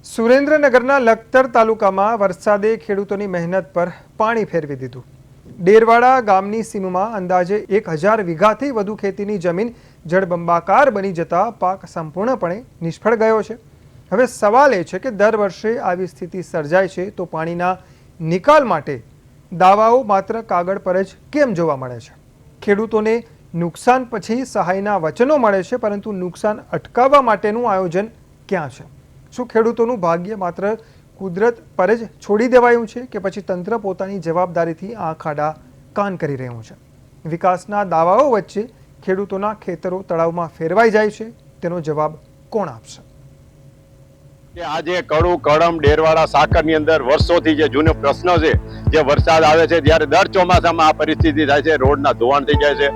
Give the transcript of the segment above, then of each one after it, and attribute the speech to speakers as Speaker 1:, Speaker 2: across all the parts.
Speaker 1: સુરેન્દ્રનગરના લખતર તાલુકામાં વરસાદે ખેડૂતોની મહેનત પર પાણી ફેરવી દીધું। ડેરવાડા ગામની સીમમાં અંદાજે 1000 વીઘાથી વધુ ખેતીની જમીન જળબંબાકાર બની જતા પાક સંપૂર્ણપણે નિષ્ફળ ગયો છે। હવે સવાલ એ છે કે દર વર્ષે આવી સ્થિતિ સર્જાય છે તો પાણીના નિકાલ માટે દાવાઓ માત્ર કાગળ પર જ કેમ જોવા મળે છે? ખેડૂતોને નુકસાન પછી સહાયના વચનો મળે છે, પરંતુ નુકસાન અટકાવવા માટેનું આયોજન ક્યાં છે? શું ખેડૂતોનું ભાગ્ય માત્ર કુદરત પર જ છોડી દેવાયું છે કે પછી તંત્ર પોતાની જવાબદારીથી આંખ આડા કાન કરી રહ્યું છે? વિકાસના દાવાઓ વચ્ચે ખેડૂતોના ખેતરો તળાવમાં ફેરવાઈ જાય છે, તેનો જવાબ કોણ આપશે?
Speaker 2: આજે કડું કડમ ડેરવાડા સાકરની અંદર વર્ષોથી જે જૂનો પ્રશ્ન છે, જે વરસાદ આવે છે ત્યારે દર ચોમાસામાં આ પરિસ્થિતિ થાય છે, રોડના ધોવાણ થઈ જાય છે।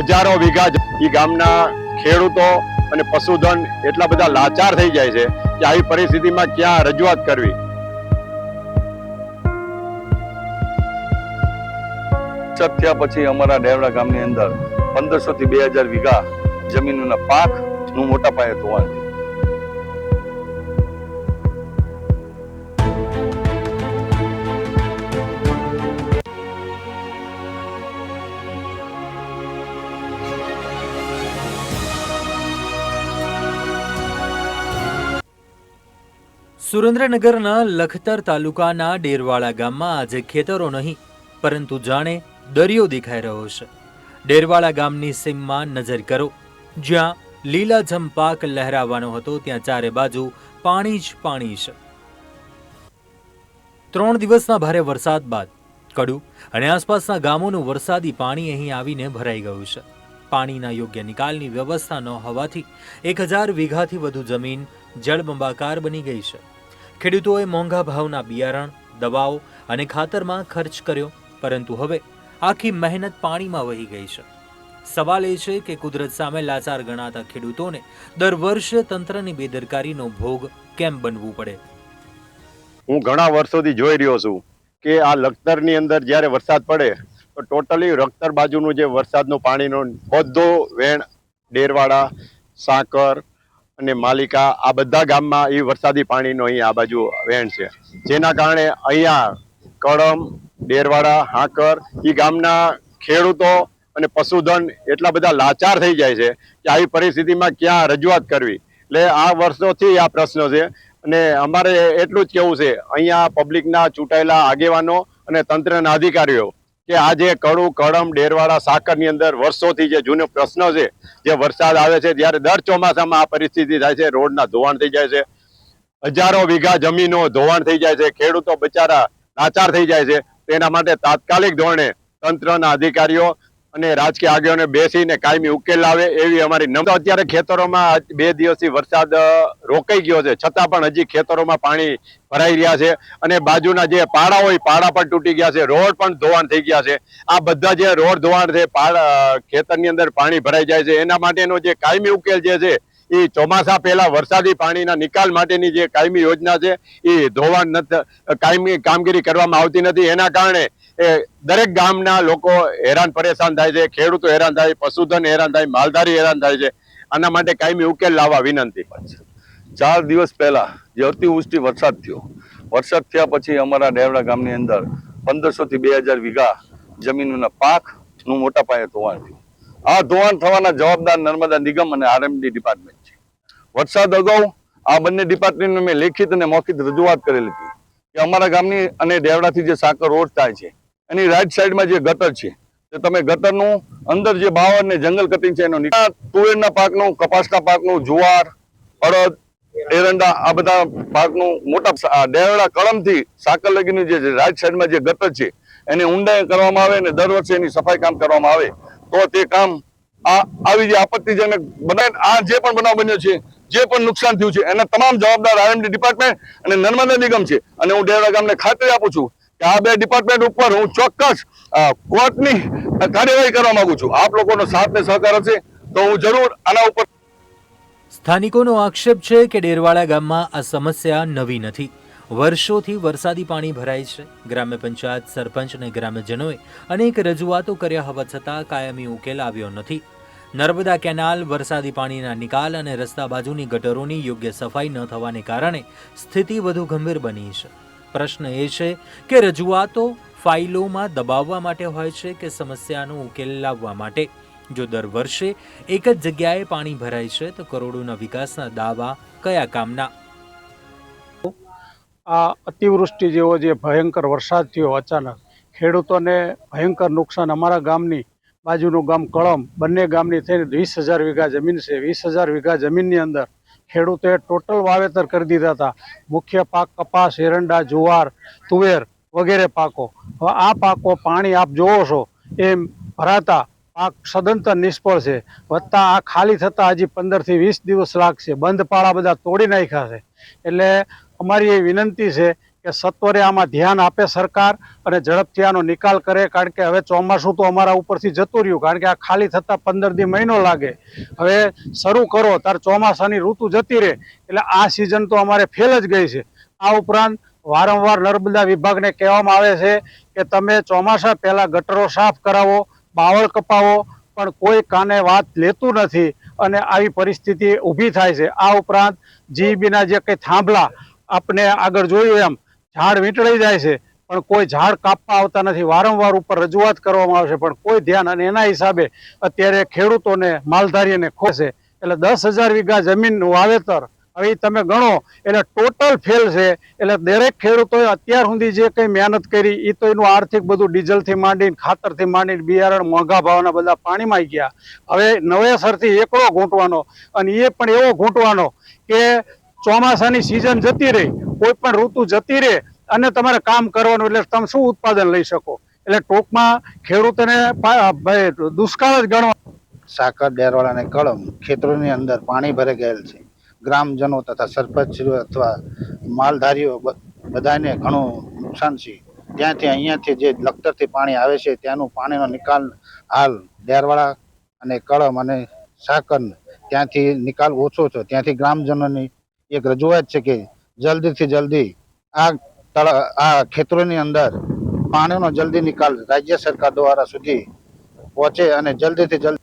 Speaker 2: હજારો વીઘા એ ગામના ખેડૂતો અને પશુધન એટલા બધા લાચાર થઈ જાય છે કે આવી પરિસ્થિતિમાં ક્યાં રજૂઆત કરવી।
Speaker 3: થયા પછી અમારા ડેરવાડા ગામની અંદર 1500 થી 2000 વીઘા જમીનના પાકનું મોટા પાયે ધોવાણ થયું।
Speaker 4: સુરેન્દ્રનગરના લખતર તાલુકાના ડેરવાડા ગામમાં આજે ખેતરો નહીં પરંતુ જાણે દરિયો દેખાઈ રહ્યો છે। ડેરવાડા ગામની સીમમાં નજર કરો, જ્યાં લીલાછમ પાક લહેરાવાનો હતો ત્યાં ચારે બાજુ પાણી જ પાણી છે। 3 દિવસના ભારે વરસાદ બાદ કડુ અને આસપાસના ગામોનું વરસાદી પાણી અહીં આવીને ભરાઈ ગયું છે। પાણીના યોગ્ય નિકાલની વ્યવસ્થા ન હોવાથી 1000 વીઘાથી વધુ જમીન જળબંબાકાર બની ગઈ છે। ખેડૂતોએ મોંઘા ભાવના બિયારણ, દવાઓ અને ખાતરમાં ખર્ચ કર્યો, પરંતુ હવે આખી મહેનત પાણીમાં વહી ગઈ છે। સવાલ એ છે કે કુદરત સામે લાચાર ગણાતા ખેડૂતોને દર વર્ષે તંત્રની બેદરકારીનો ભોગ કેમ બનવું પડે?
Speaker 2: હું ઘણા વર્ષોથી જોઈ રહ્યો છું કે આ લખતરની અંદર જ્યારે વરસાદ પડે તો ટોટલી લખતર બાજુનું જે વરસાદનું પાણીનો બધો વેણ ડેરવાડા, સાકર અને માલિકા આ બધા ગામમાં એ વરસાદી પાણીનો અહીં આ બાજુ વેણ છે, જેના કારણે અહીંયા કડમ, ડેરવાડા, હાકર એ ગામના ખેડૂતો અને પશુધન એટલા બધા લાચાર થઈ જાય છે કે આવી પરિસ્થિતિમાં ક્યાં રજૂઆત કરવી। એટલે આ વર્ષોથી આ પ્રશ્ન છે અને અમારે એટલું જ કહેવું છે અહીંયા પબ્લિકના ચૂંટાયેલા આગેવાનો અને તંત્રના અધિકારીઓ કે આજે કડું કડમ ડેરવાડા સાકરની અંદર વર્ષોથી જે જૂનો પ્રશ્ન છે, જે વરસાદ આવે છે ત્યારે દર ચોમાસામાં આ પરિસ્થિતિ થાય છે, રોડના ધોવાણ થઈ જાય છે, હજારો વીઘા જમીનો ધોવાણ થઈ જાય છે, ખેડૂતો બિચારા લાચાર થઈ જાય છે। તેના માટે તાત્કાલિક ધોરણે તંત્રના અધિકારીઓ અને રાજકીય આગેવાનો બેસીને કાયમી ઉકેલ લાવે એવી અમારી નમ્ર। અત્યારે ખેતરોમાં 2 દિવસથી વરસાદ રોકાઈ ગયો છે, છતાં પણ હજી ખેતરોમાં પાણી ભરાઈ રહ્યા છે અને બાજુના જે પાડા હોય પાડા પણ તૂટી ગયા છે, રોડ પણ ધોવાણ થઈ ગયા છે। આ બધા જે રોડ ધોવાણ છે, ખેતરની અંદર પાણી ભરાઈ જાય છે, એના માટેનો જે કાયમી ઉકેલ જે છે એ ચોમાસા પહેલા વરસાદી પાણીના નિકાલ માટેની જે કાયમી યોજના છે એ ધોવાણ કાયમી કામગીરી કરવામાં આવતી નથી। એના કારણે દરેક ગામના લોકો હેરાન પરેશાન થાય છે, ખેડૂતો હેરાન થાય, પશુધન હેરાન થાય, માલધારી હેરાન થાય છે। આના માટે કાયમી ઉકેલ લાવવા વિનંતી।
Speaker 3: 4 દિવસ પહેલા જે અતિવૃષ્ટિ વરસાદ થયો, વરસાદ થયા પછી અમારા ડેરવાડા ગામની અંદર 1500 થી 2000 વીઘા જમીનના પાકનું મોટા પાયે ધોવાણ થયું। આ ધોવાણ થવાના જવાબદાર નર્મદા નિગમ અને આરએમડી ડિપાર્ટમેન્ટ છે। વરસાદ અગાઉ આ બંને ડિપાર્ટમેન્ટને મેં લેખિત અને મૌખિક રજૂઆત કરેલી હતી કે અમારા ગામની અને ડેરવાડાથી જે સાકર રોડ થાય છે એની રાઈટ સાઈડમાં જે ગટર છે, તો તમે ગટરનું અંદર જે બાવર ને જંગલ કટિંગ છે એનો નિકાલ, તુવેરના પાકનું, કપાસના પાકનું, જુવાર, અડદ, એરંડા આ બધા પાકનું મોટા ડેરવાડા કળમથી સાકર લગીની જે રાઈટ સાઈડમાં જે ગટર છે એને ઊંડાઈ કરવામાં આવે અને દર વર્ષે એની સફાઈ કામ કરવામાં આવે તો તે કામ આવી જે આપત્તિજનક બનાવ આ જે પણ બનાવ બન્યો છે, જે પણ નુકસાન થયું છે એના તમામ જવાબદાર આરએમડી ડિપાર્ટમેન્ટ અને નર્મદા નિગમ છે। અને હું ડેરવાડા ગામને ખાતરી આપું છું કે આ 2 ડિપાર્ટમેન્ટ ઉપર હું ચોક્કસ કોર્ટની કાર્યવાહી કરવા માંગુ છું। આપ લોકોનો સાથ ને સહકાર હશે તો હું જરૂર આના ઉપર।
Speaker 4: સ્થાનિકોનો આક્ષેપ છે કે ડેરવાડા ગામમાં આ સમસ્યા નવી નથી, વર્ષોથી વરસાદી પાણી ભરાય છે। ગ્રામ્ય પંચાયત, સરપંચ અને ગ્રામ્યજનોએ અનેક રજૂઆતો કર્યા હોવા છતાં કાયમી ઉકેલ આવ્યો નથી। નર્મદા કેનાલ, વરસાદી પાણીના નિકાલ અને રસ્તા બાજુની ગટરોની યોગ્ય સફાઈ ન થવાને કારણે સ્થિતિ વધુ ગંભીર બની છે. પ્રશ્ન એ છે કે રજૂઆતો ફાઇલોમાં દબાવવા માટે હોય છે કે સમસ્યાનો ઉકેલ લાવવા માટે? જો દર વર્ષે એક જ જગ્યાએ પાણી ભરાય છે તો કરોડોના વિકાસના દાવા કયા કામના?
Speaker 5: આ અતિવૃષ્ટિ જેવો જે ભયંકર વરસાદ થયો અચાનક, ખેડૂતોને ભયંકર નુકસાન. અમારા ગામની બાજુનું ગામ કળમ, બંને ગામની થઈને 20,000 વીઘા જમીન છે. 20,000 વીઘા જમીનની અંદર ખેડૂતોએ ટોટલ વાવેતર કરી દીધા હતા. મુખ્ય પાક કપાસ, એરંડા, જુવાર, તુવેર વગેરે પાકો. હવે આ પાકો પાણી આપ જોવો છો એમ ભરાતા પાક સદંતર નિષ્ફળ છે. વત્તા આ ખાલી થતા હજી 15 થી 20 દિવસ લાગશે. બંધ પાળા બધા તોડી નાખ્યા છે. એટલે અમારી એ વિનંતી છે કે સત્વરે આમાં ધ્યાન આપે સરકાર અને ઝડપથી આનો નિકાલ કરે. કારણ કે હવે ચોમાસું તો અમારા ઉપરથી જતું રહ્યું, કારણ કે આ ખાલી થતા 15 દી મહિનો લાગે. હવે શરૂ કરો તાર ચોમાસાની ઋતુ જતી રહે એટલે આ સિઝન તો અમારે ફેલ જ ગઈ છે. આ ઉપરાંત વારંવાર નર્મદા વિભાગને કહેવામાં આવે છે કે તમે ચોમાસા પહેલા ગટરો સાફ કરાવો, બાવળ કપાવો, પણ કોઈ કાને વાત લેતું નથી અને આવી પરિસ્થિતિ ઊભી થાય છે. આ ઉપરાંત જીઈબીના જે કંઈ થાંભલા આપણે આગળ જોયું એમ ઝાડ વીંટળાઈ જાય છે, પણ કોઈ ઝાડ કાપવા આવતા નથી. વારંવાર ઉપર રજૂઆત કરવામાં આવશે પણ કોઈ ધ્યાન, અને એના હિસાબે અત્યારે ખેડૂતોને, માલધારીઓને ખોશે. એટલે 10,000 વીઘા જમીનનું વાવેતર હવે તમે ગણો એટલે ટોટલ ફેલ છે. એટલે દરેક ખેડૂતોએ અત્યાર સુધી જે કંઈ મહેનત કરી એ તો એનું આર્થિક બધું ડીઝલથી માંડીને, ખાતરથી માંડીને, બિયારણ મોંઘા ભાવના બધા પાણીમાં ગયા. હવે નવેસરથી એકડો ઘૂંટવાનો, અને એ પણ એવો ઘૂંટવાનો કે ચોમાસાની સિઝન જતી રહી, કોઈ પણ ઋતુ જતી રહે અને તમારે કામ કરવાનું, એટલે તમે શું ઉત્પાદન લઈ શકો? એટલે ટૂંકમાં ખેડૂતોને દુષ્કાળ જ ગણવા.
Speaker 6: સાકર, ડેરવાડા અને કળમ ખેતરોની અંદર પાણી ભરાઈ ગયેલ છે. ગ્રામજનો તથા સરપંચશ્રીઓ અથવા માલધારીઓ બધાને ઘણું નુકસાન છે. ત્યાંથી અહીંયાથી જે લખતરથી પાણી આવે છે ત્યાંનું પાણીનો નિકાલ હાલ ડેરવાડા અને કળમ અને સાકર ત્યાંથી નિકાલ ઓછો છે. ત્યાંથી ગ્રામજનોની એક રજૂઆત છે કે જલ્દીથી જલ્દી આ ખેતરોની અંદર પાણીનો જલ્દી નિકાલ રાજ્ય સરકાર દ્વારા સુધી પહોંચે અને જલ્દીથી જલ્દી.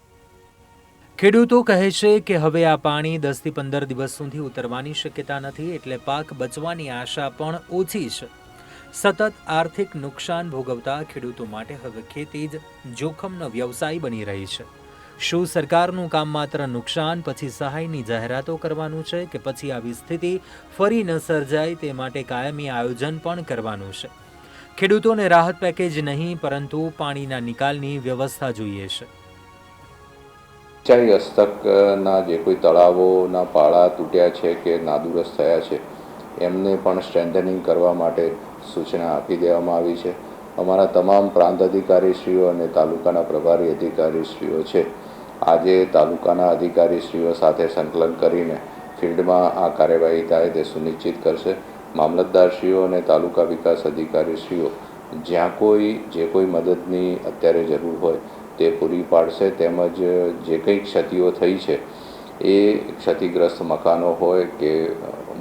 Speaker 4: ખેડૂતો કહે છે કે હવે આ પાણી 10 થી 15 દિવસ સુધી ઉતરવાની શક્યતા નથી, એટલે પાક બચવાની આશા પણ ઓછી છે. સતત આર્થિક નુકસાન ભોગવતા ખેડૂતો માટે હવે ખેતી જ જોખમનો વ્યવસાય બની રહી છે. શું સરકારનું કામ માત્ર નુકસાન પછી સહાયની જાહેરાતો કરવાનું છે, કે પછી આવી સ્થિતિ ફરી ન સર્જાય તે માટે કાયમી આયોજન પણ કરવાનું છે? ખેડૂતોને રાહત પેકેજ નહીં પરંતુ પાણીના નિકાલની વ્યવસ્થા જોઈએ છે.
Speaker 7: સિંચાઈ હસ્તકના જે કોઈ તળાવોના પાળા તૂટ્યા છે કે નાદુરસ્ત થયા છે એમને પણ સ્ટ્રેન્થનિંગ કરવા માટે સૂચના આપી દેવામાં આવી છે. અમારા તમામ પ્રાંત અધિકારીશ્રીઓ અને તાલુકાના પ્રભારી અધિકારીશ્રીઓ છે આજે તાલુકાના અધિકારીશ્રીઓ સાથે સંકલન કરીને ફિલ્ડમાં આ કાર્યવાહી થાય તે સુનિશ્ચિત કરશે. મામલતદારશ્રીઓ અને તાલુકા વિકાસ અધિકારીશ્રીઓ જ્યાં જે કોઈ મદદની અત્યારે જરૂર હોય તે પૂરી પાડશે. તેમજ જે કંઈ ક્ષતિઓ થઈ છે એ ક્ષતિગ્રસ્ત મકાનો હોય કે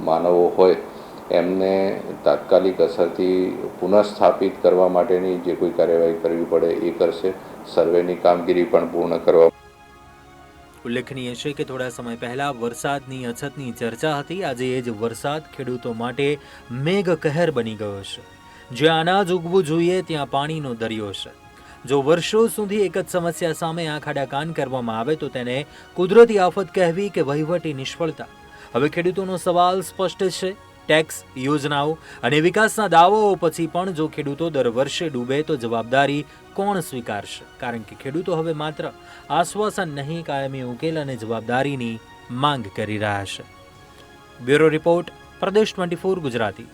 Speaker 7: માનવો હોય એમને તાત્કાલિક અસરથી પુનઃસ્થાપિત કરવા માટેની જે કોઈ કાર્યવાહી કરવી પડે એ કરશે. સર્વેની કામગીરી પણ પૂર્ણ કરવા.
Speaker 4: ઉલ્લેખનીય છે કે થોડા સમય પહેલા વરસાદની અછતની ચર્ચા હતી. આજે એ જ વરસાદ ખેડૂતો માટે મેઘ કહેર બની ગયો છે. જ્યાં અનાજ ઉગવું જોઈએ ત્યાં પાણીનો દરિયો છે. જો વર્ષો સુધી એક જ સમસ્યા સામે આંખ આડા કાન કરવામાં આવે તો તેને કુદરતી આફત કહેવી કે વહીવટી નિષ્ફળતા? હવે ખેડૂતોનો સવાલ સ્પષ્ટ છે. ટેક્સ, યોજનાઓ અને વિકાસના દાવાઓ પછી પણ જો ખેડૂતો દર વર્ષે ડૂબે તો જવાબદારી કોણ સ્વીકારશે? કારણ કે ખેડૂતો હવે માત્ર આશ્વાસન નહીં, કાયમી ઉકેલ અને જવાબદારીની માંગ કરી રહ્યા છે. બ્યુરો રિપોર્ટ, પ્રદેશ 24 ગુજરાતી.